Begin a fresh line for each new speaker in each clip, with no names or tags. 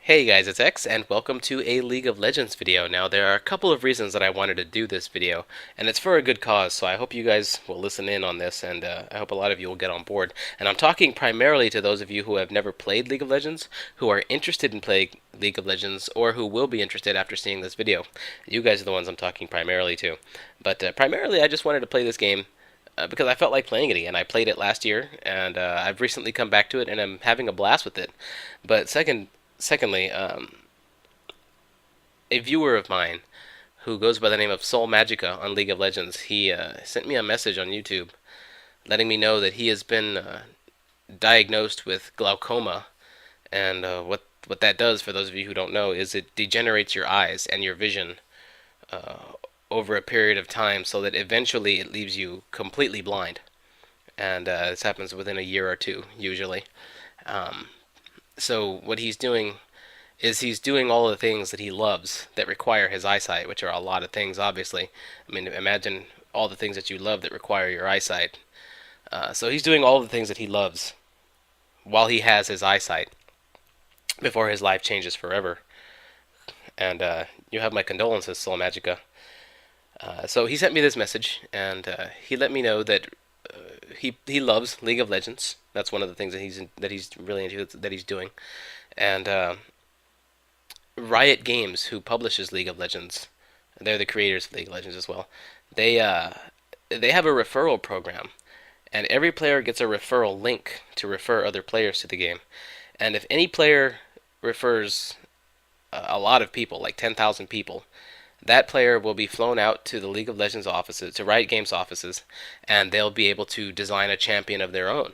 Hey guys, it's X, and welcome to a League of Legends video. Now, there are a couple of reasons that I wanted to do this video, and it's for a good cause, so I hope you guys will listen in on this, and I hope a lot of you will get on board. And I'm talking primarily to those of you who have never played League of Legends, who are interested in playing League of Legends, or who will be interested after seeing this video. You guys are the ones I'm talking primarily to. But primarily, I just wanted to play this game because I felt like playing it again. I played it last year, and I've recently come back to it, and I'm having a blast with it. But secondly, a viewer of mine who goes by the name of Soulmagika on League of Legends, he sent me a message on YouTube letting me know that he has been diagnosed with glaucoma, and what that does, for those of you who don't know, is it degenerates your eyes and your vision uh, over a period of time, so that eventually it leaves you completely blind. And this happens within a year or two, usually. Um, so what he's doing is he's doing all of the things that he loves that require his eyesight, which are a lot of things, obviously. I mean, imagine all the things that you love that require your eyesight. So he's doing all of the things that he loves while he has his eyesight before his life changes forever. And you have my condolences, Soul Magica. So he sent me this message, and he let me know that he loves League of Legends. That's one of the things that he's really into, that he's doing. And Riot Games, who publishes League of Legends, they're the creators of League of Legends as well. They have a referral program, and every player gets a referral link to refer other players to the game. And if any player refers a lot of people, like 10,000 people, that player will be flown out to the League of Legends offices, to Riot Games offices, and they'll be able to design a champion of their own.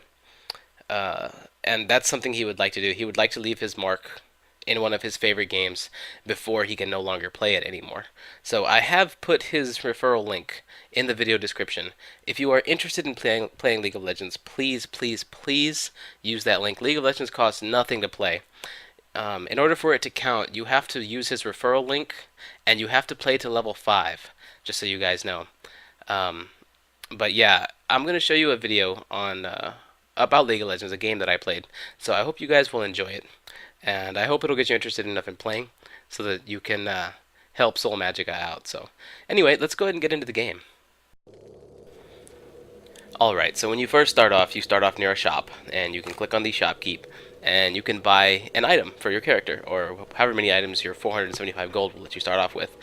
Uh, and that's something he would like to do. He would like to leave his mark in one of his favorite games before he can no longer play it anymore. So I have put his referral link in the video description. If you are interested in playing League of Legends, please, please, please use that link. League of Legends costs nothing to play. In order for it to count, you have to use his referral link, and you have to play to level 5, just so you guys know. Um, but yeah, I'm going to show you a video on about League of Legends, a game that I played. So I hope you guys will enjoy it, and I hope it'll get you interested enough in playing so that you can help Soul Magica out. So anyway, let's go ahead and get into the game. Alright, so when you first start off, you start off near a shop, and you can click on the shopkeep, and you can buy an item for your character, or however many items your 475 gold will let you start off with.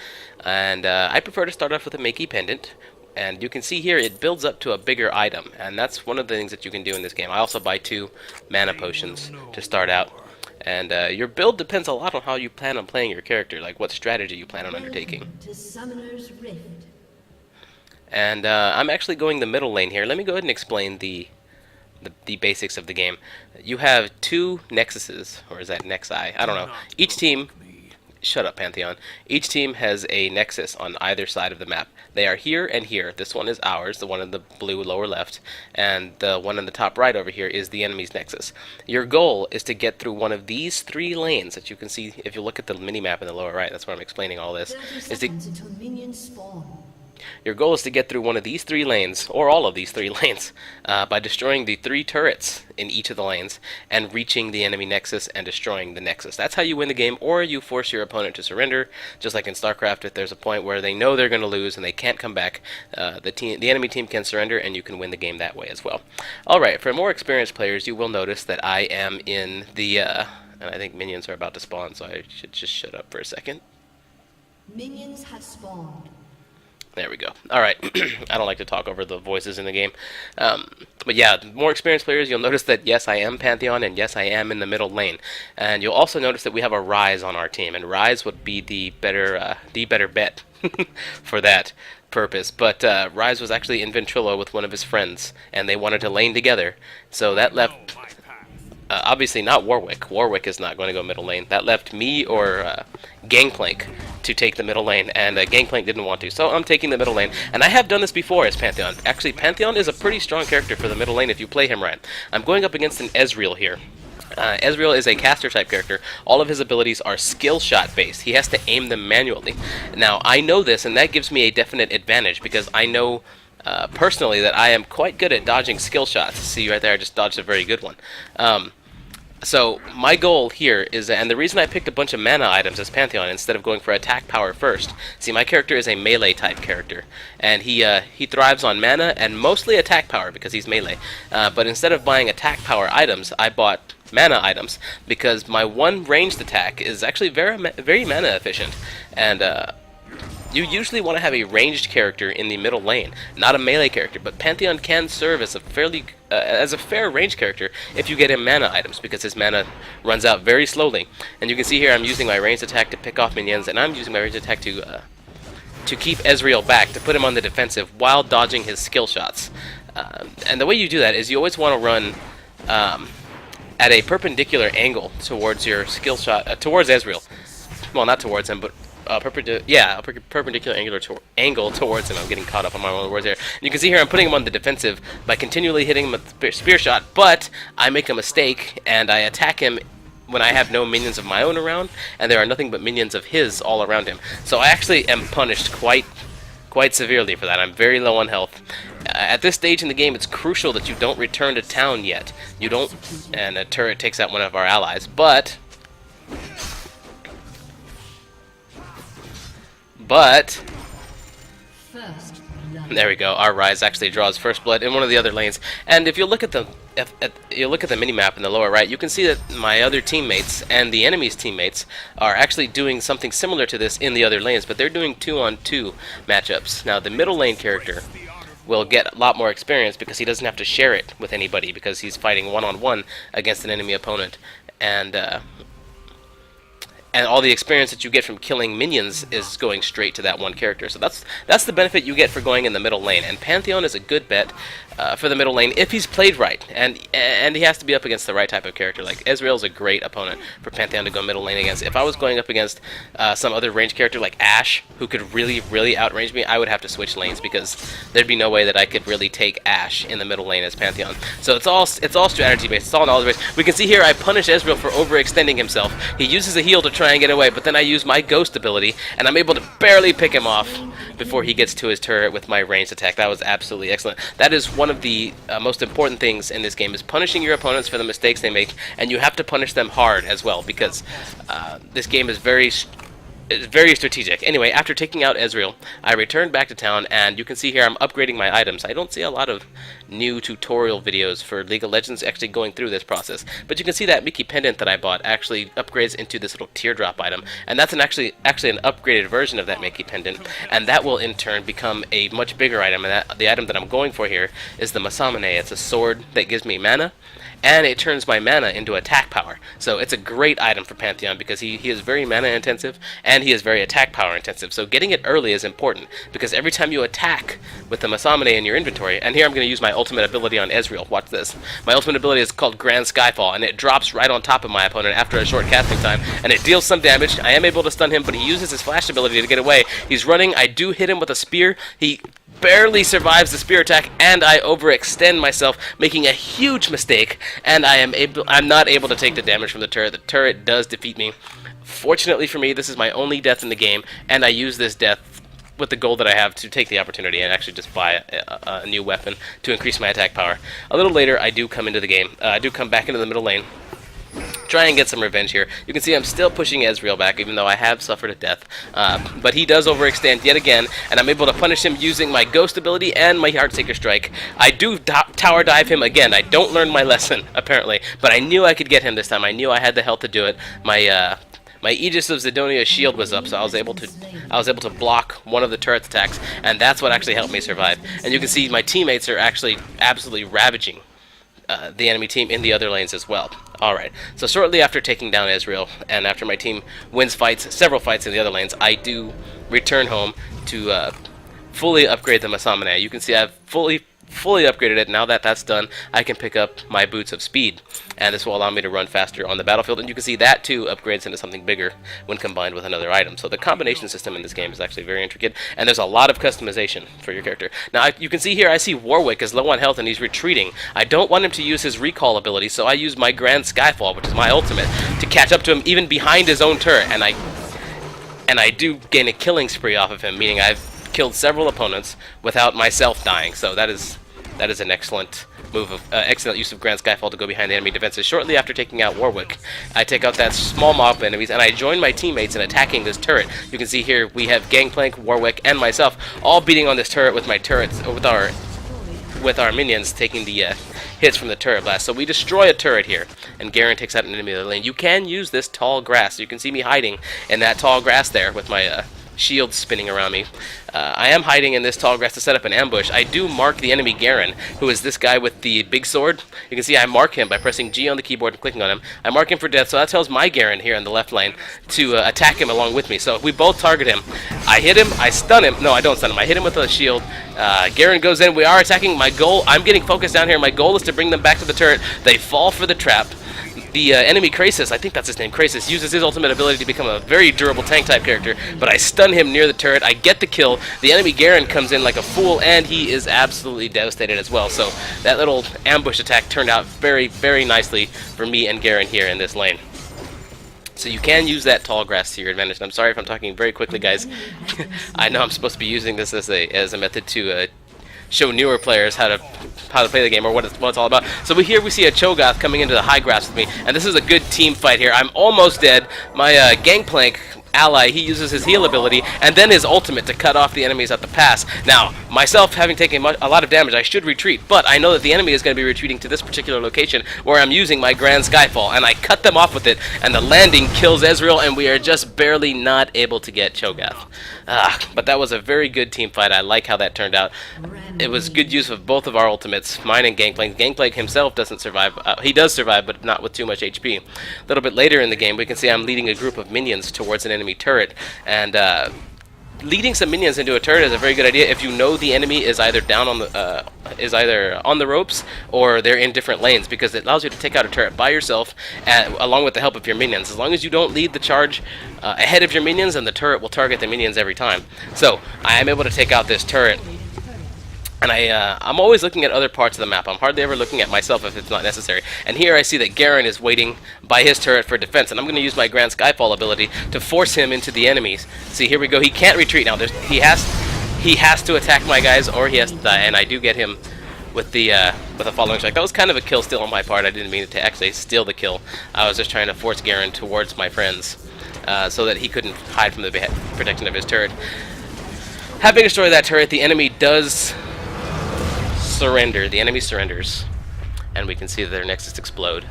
And I prefer to start off with a Makey pendant, and you can see here it builds up to a bigger item, and that's one of the things that you can do in this game. I also buy 2 mana potions to start out. And your build depends a lot on how you plan on playing your character, like what strategy you plan on undertaking. And I'm actually going the middle lane here. Let me go ahead and explain the basics of the game. You have 2 nexuses, or is that nexi? I don't know. Each team, shut up, Pantheon. Each team has a nexus on either side of the map. They are here and here. This one is ours, the one in the blue lower left, and the one in the top right over here is the enemy's nexus. Your goal is to get through one of these 3 lanes that you can see if you look at the mini-map in the lower right. That's where I'm explaining all this. Your goal is to get through one of these 3 lanes, or all of these 3 lanes, by destroying the 3 turrets in each of the lanes, and reaching the enemy nexus and destroying the nexus. That's how you win the game, or you force your opponent to surrender, just like in StarCraft. If there's a point where they know they're going to lose and they can't come back, the enemy team can surrender, and you can win the game that way as well. Alright, for more experienced players, you will notice that I am in the, and I think minions are about to spawn, so I should just shut up for a second.
Minions have spawned.
There we go. Alright, I don't like to talk over the voices in the game. But yeah, more experienced players, you'll notice that yes, I am Pantheon, and yes, I am in the middle lane. And you'll also notice that we have a Ryze on our team, and Ryze would be the better bet for that purpose. But Ryze was actually in Ventrilo with one of his friends, and they wanted to lane together. So that left... obviously not Warwick. Warwick is not going to go middle lane. That left me or Gangplank to take the middle lane, and Gangplank didn't want to, so I'm taking the middle lane. And I have done this before as Pantheon. Actually, Pantheon is a pretty strong character for the middle lane if you play him right. I'm going up against an Ezreal here. Ezreal is a caster type character. All of his abilities are skill shot based. He has to aim them manually. Now, I know this, and that gives me a definite advantage, because I know personally that I am quite good at dodging skill shots. See right there, I just dodged a very good one. So my goal here is, and the reason I picked a bunch of mana items as Pantheon instead of going for attack power first. See, my character is a melee type character, and he thrives on mana and mostly attack power because he's melee. But instead of buying attack power items, I bought mana items because my one ranged attack is actually very mana efficient, and you usually want to have a ranged character in the middle lane, not a melee character. But Pantheon can serve as a fair ranged character if you get him mana items, because his mana runs out very slowly. And you can see here I'm using my ranged attack to pick off minions, and I'm using my ranged attack to keep Ezreal back, to put him on the defensive while dodging his skill shots. And the way you do that is you always want to run at a perpendicular angle towards your skill shot, towards Ezreal. Well, not towards him, but perpendicular angle towards him. I'm getting caught up on my own words here. And you can see here I'm putting him on the defensive by continually hitting him with the spear shot, but I make a mistake and I attack him when I have no minions of my own around, and there are nothing but minions of his all around him. So I actually am punished quite severely for that. I'm very low on health. At this stage in the game, it's crucial that you don't return to town yet. You don't, and a turret takes out one of our allies, but
First blood.
there we go. Our Rise actually draws first blood in one of the other lanes. And if you look at the mini-map in the lower right, you can see that my other teammates and the enemy's teammates are actually doing something similar to this in the other lanes, but they're doing 2-on-2 matchups. Now, the middle lane character will get a lot more experience because he doesn't have to share it with anybody, because he's fighting one-on-one against an enemy opponent. And all the experience that you get from killing minions is going straight to that one character. So that's the benefit you get for going in the middle lane. And Pantheon is a good bet for the middle lane if he's played right, and he has to be up against the right type of character. Like Ezreal is a great opponent for Pantheon to go middle lane against. If I was going up against some other ranged character like Ashe, who could really outrange me, I would have to switch lanes, because there'd be no way that I could really take Ashe in the middle lane as Pantheon. So it's all strategy based. It's all knowledge based. We can see here I punish Ezreal for overextending himself. He uses a heal to try and get away, but then I use my ghost ability, and I'm able to barely pick him off before he gets to his turret with my ranged attack. That was absolutely excellent. That is one of the most important things in this game, is punishing your opponents for the mistakes they make, and you have to punish them hard as well, because this game is very strategic. Anyway, after taking out Ezreal, I returned back to town, and you can see here I'm upgrading my items. I don't see a lot of new tutorial videos for League of Legends actually going through this process, but you can see that Mickey pendant that I bought actually upgrades into this little teardrop item, and that's actually an upgraded version of that Mickey pendant, and that will in turn become a much bigger item. And the item that I'm going for here is the Masamune. It's a sword that gives me mana, and it turns my mana into attack power. So it's a great item for Pantheon, because he is very mana intensive and he is very attack power intensive. So getting it early is important, because every time you attack with the Masamune in your inventory, and here I'm going to use my ultimate ability on Ezreal. Watch this. My ultimate ability is called Grand Skyfall, and it drops right on top of my opponent after a short casting time, and it deals some damage. I am able to stun him, but he uses his flash ability to get away. He's running. I do hit him with a spear. He barely survives the spear attack, and I overextend myself, making a huge mistake, and I'm not able to take the damage from the turret. The turret does defeat me. Fortunately for me, this is my only death in the game, and I use this death with the gold that I have to take the opportunity and actually just buy a new weapon to increase my attack power. A little later, I do come into the game. I do come back into the middle lane, try and get some revenge here. You can see I'm still pushing Ezreal back, even though I have suffered a death. But he does overextend yet again, and I'm able to punish him using my Ghost ability and my Heartseeker Strike. I do tower dive him again. I don't learn my lesson, apparently, but I knew I could get him this time. I knew I had the health to do it. My Aegis of Zidonia's shield was up, so I was able to block one of the turret's attacks, and that's what actually helped me survive. And you can see my teammates are actually absolutely ravaging the enemy team in the other lanes as well. Alright, so shortly after taking down Ezreal, and after my team wins several fights in the other lanes, I do return home to fully upgrade the Masamune. You can see I've fully upgraded it. Now that that's done, I can pick up my Boots of Speed, and this will allow me to run faster on the battlefield, and you can see that too upgrades into something bigger when combined with another item. So the combination system in this game is actually very intricate, and there's a lot of customization for your character. Now you can see here I see Warwick is low on health and he's retreating. I don't want him to use his recall ability, so I use my Grand Skyfall, which is my ultimate, to catch up to him even behind his own turret, and I do gain a killing spree off of him, meaning I've killed several opponents without myself dying. So that is That is an excellent move of excellent use of Grand Skyfall to go behind the enemy defenses. Shortly after taking out Warwick, I take out that small mob of enemies, and I join my teammates in attacking this turret. You can see here we have Gangplank, Warwick, and myself all beating on this turret with my turrets, with our minions taking the hits from the turret blast. So we destroy a turret here, and Garen takes out an enemy in the lane. You can use this tall grass. You can see me hiding in that tall grass there with my shield spinning around me. I am hiding in this tall grass to set up an ambush. I do mark the enemy Garen, who is this guy with the big sword. You can see I mark him by pressing G on the keyboard and clicking on him. I mark him for death, so that tells my Garen here in the left lane to attack him along with me. So if we both target him, I hit him, I stun him. No, I don't stun him. I hit him with a shield. Garen goes in. We are attacking. My goal, I'm getting focused down here. My goal is to bring them back to the turret. They fall for the trap. The enemy Krasis, I think that's his name, Krasis, uses his ultimate ability to become a very durable tank-type character, but I stun him near the turret, I get the kill, the enemy Garen comes in like a fool, and he is absolutely devastated as well. So that little ambush attack turned out very, very nicely for me and Garen here in this lane. So you can use that tall grass to your advantage. And I'm sorry if I'm talking very quickly, guys. I know I'm supposed to be using this as a method to show newer players how to play the game or what it's all about. So here we see a Cho'Gath coming into the high grass with me, and this is a good team fight here. I'm almost dead. My Gangplank ally, he uses his heal ability and then his ultimate to cut off the enemies at the pass. Now, myself having taken a lot of damage, I should retreat, but I know that the enemy is going to be retreating to this particular location where I'm using my Grand Skyfall, and I cut them off with it, and the landing kills Ezreal, and we are just barely not able to get Cho'Gath. But that was a very good team fight. I like how that turned out. It was good use of both of our ultimates, mine and Gangplank. Gangplank himself doesn't survive. He does survive, but not with too much HP. A little bit later in the game, we can see I'm leading a group of minions towards an enemy turret, and leading some minions into a turret is a very good idea if you know the enemy is either down on the ropes or they're in different lanes, because it allows you to take out a turret by yourself along with the help of your minions. As long as you don't lead the charge ahead of your minions, and the turret will target the minions every time. So I am able to take out this turret. And I'm always looking at other parts of the map. I'm hardly ever looking at myself if it's not necessary. And here I see that Garen is waiting by his turret for defense, and I'm going to use my Grand Skyfall ability to force him into the enemies. See, here we go. He can't retreat now. He has to attack my guys, or he has to die. And I do get him with a following strike. That was kind of a kill steal on my part. I didn't mean to actually steal the kill. I was just trying to force Garen towards my friends so that he couldn't hide from the protection of his turret. Having destroyed that turret, the enemy does surrender. The enemy surrenders, and we can see that their nexus explode.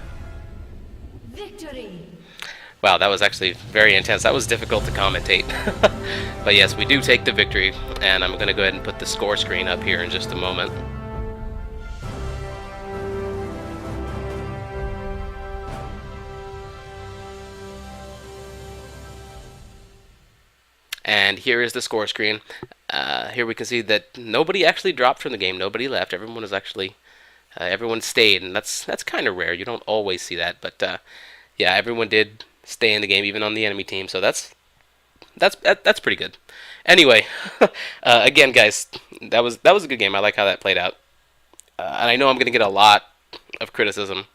Victory.
Wow, that was actually very intense. That was difficult to commentate. But yes, we do take the victory, and I'm going to go ahead and put the score screen up here in just a moment. And here is the score screen. Here we can see that nobody actually dropped from the game. Nobody left. Everyone was actually, everyone stayed, and that's kind of rare. You don't always see that, but yeah, everyone did stay in the game, even on the enemy team. So that's pretty good. Anyway, again, guys, that was a good game. I like how that played out, and I know I'm going to get a lot of criticism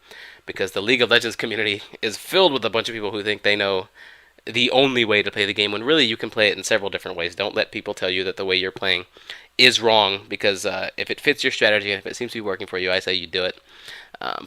because the League of Legends community is filled with a bunch of people who think they know the only way to play the game, when really you can play it in several different ways. Don't let people tell you that the way you're playing is wrong, because if it fits your strategy and if it seems to be working for you, I say you do it.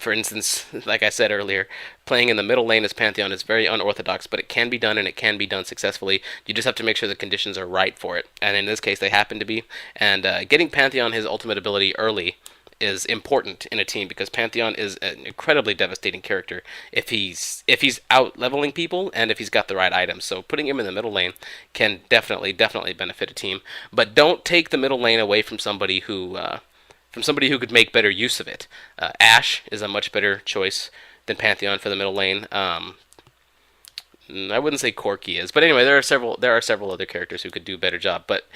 For instance, like I said earlier, playing in the middle lane as Pantheon is very unorthodox, but it can be done, and it can be done successfully. You just have to make sure the conditions are right for it, and in this case they happen to be. And getting Pantheon his ultimate ability early is important in a team, because Pantheon is an incredibly devastating character if he's out leveling people and if he's got the right items. So putting him in the middle lane can definitely benefit a team. But don't take the middle lane away from somebody who could make better use of it. Ashe is a much better choice than Pantheon for the middle lane. I wouldn't say Corki is, but anyway, there are several other characters who could do a better job. But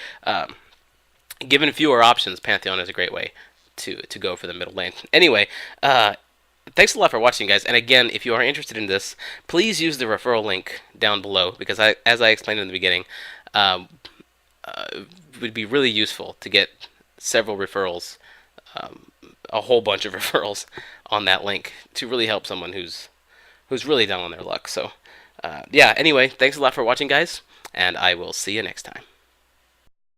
given fewer options, Pantheon is a great way to go for the middle lane. Anyway, thanks a lot for watching, guys. And again, if you are interested in this, please use the referral link down below, because as I explained in the beginning, it would be really useful to get several referrals, a whole bunch of referrals on that link to really help someone who's really down on their luck. So yeah, anyway, thanks a lot for watching, guys, and I will see you next time.